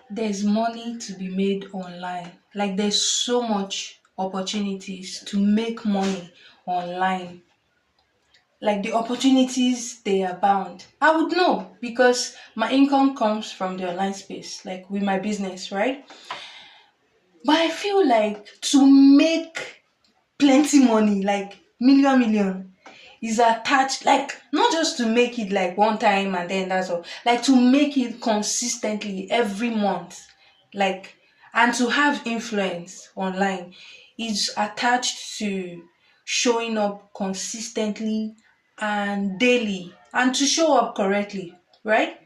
There's money to be made online. Like there's so much opportunities to make money online. Like the opportunities they abound. I would know because my income comes from the online space, like with my business, right? But I feel like to make plenty money, like million, is attached, like not just to make it like one time and then that's all, like to make it consistently every month, like, and to have influence online is attached to showing up consistently and daily and to show up correctly, right?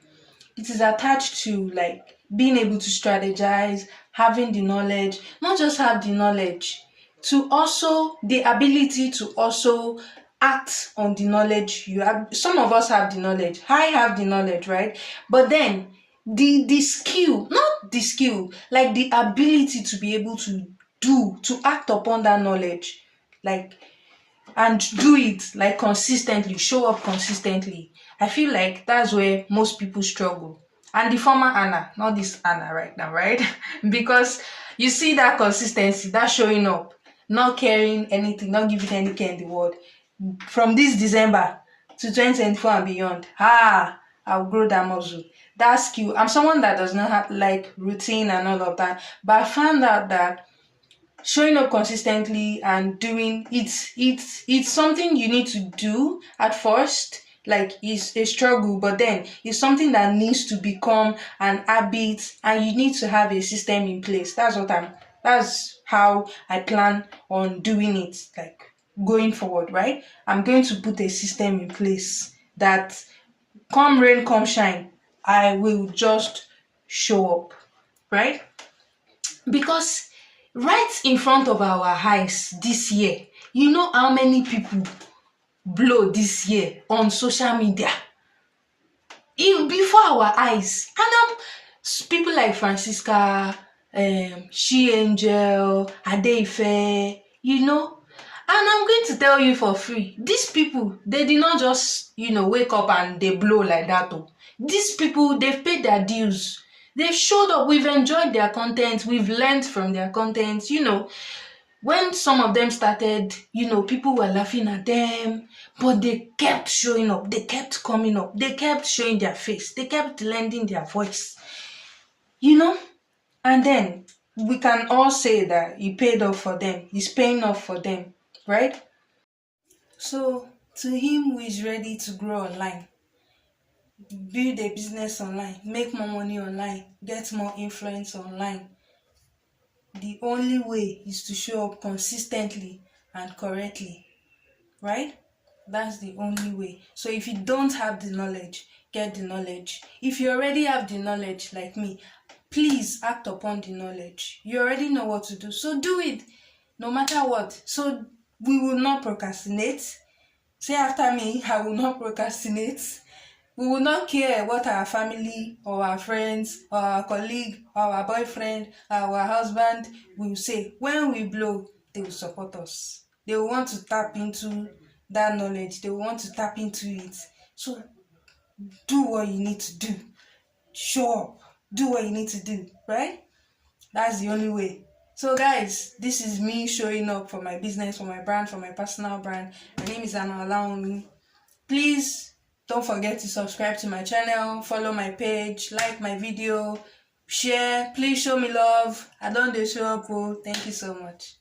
It is attached to like being able to strategize, having the knowledge, not just have the knowledge, to also the ability to also act on the knowledge you have. Some of us have the knowledge. I have the knowledge, right? But then the skill, not the skill, like the ability to be able to act upon that knowledge, like, and do it like consistently, show up consistently. I feel like that's where most people struggle. And the former Anna, not this Anna right now, right? Because you see that consistency, that showing up, not caring anything, not giving any care in the world. From this December to 2024 and beyond, I'll grow that muscle, that skill. I'm someone that does not have like routine and all of that, but I found out that showing up consistently and doing it's something you need to do at first, like it's a struggle, but then it's something that needs to become an habit and you need to have a system in place. That's how I plan on doing it, like going forward, right? I'm going to put a system in place that come rain come shine, I will just show up, right? Because right in front of our eyes this year, you know how many people blow this year on social media, in before our eyes. And people like Francisca, She Angel, Adeife, you know. And I'm going to tell you for free, these people, they did not just, wake up and they blow like that. Oh. These people, they've paid their dues. They've showed up, we've enjoyed their content, we've learned from their content, when some of them started, people were laughing at them, but they kept showing up, they kept coming up, they kept showing their face, they kept lending their voice, you know. And then we can all say that it paid off for them, it's paying off for them, right? So, to him who is ready to grow online, build a business online, make more money online, get more influence online, the only way is to show up consistently and correctly, right? That's the only way. So if you don't have the knowledge, get the knowledge. If you already have the knowledge, like me, please act upon the knowledge. You already know what to do, so do it no matter what. So we will not procrastinate. Say after me, I will not procrastinate. We will not care what our family or our friends or our colleague or our boyfriend or our husband will say. When we blow, they will support us. They will want to tap into that knowledge. They will want to tap into it. So do what you need to do. Show up. Do what you need to do, right? That's the only way. So guys, this is me showing up for my business, for my brand, for my personal brand. My name is Anna Olaomi. Please don't forget to subscribe to my channel, follow my page, like my video, share. Please show me love. I don't dey show up. Oh, thank you so much.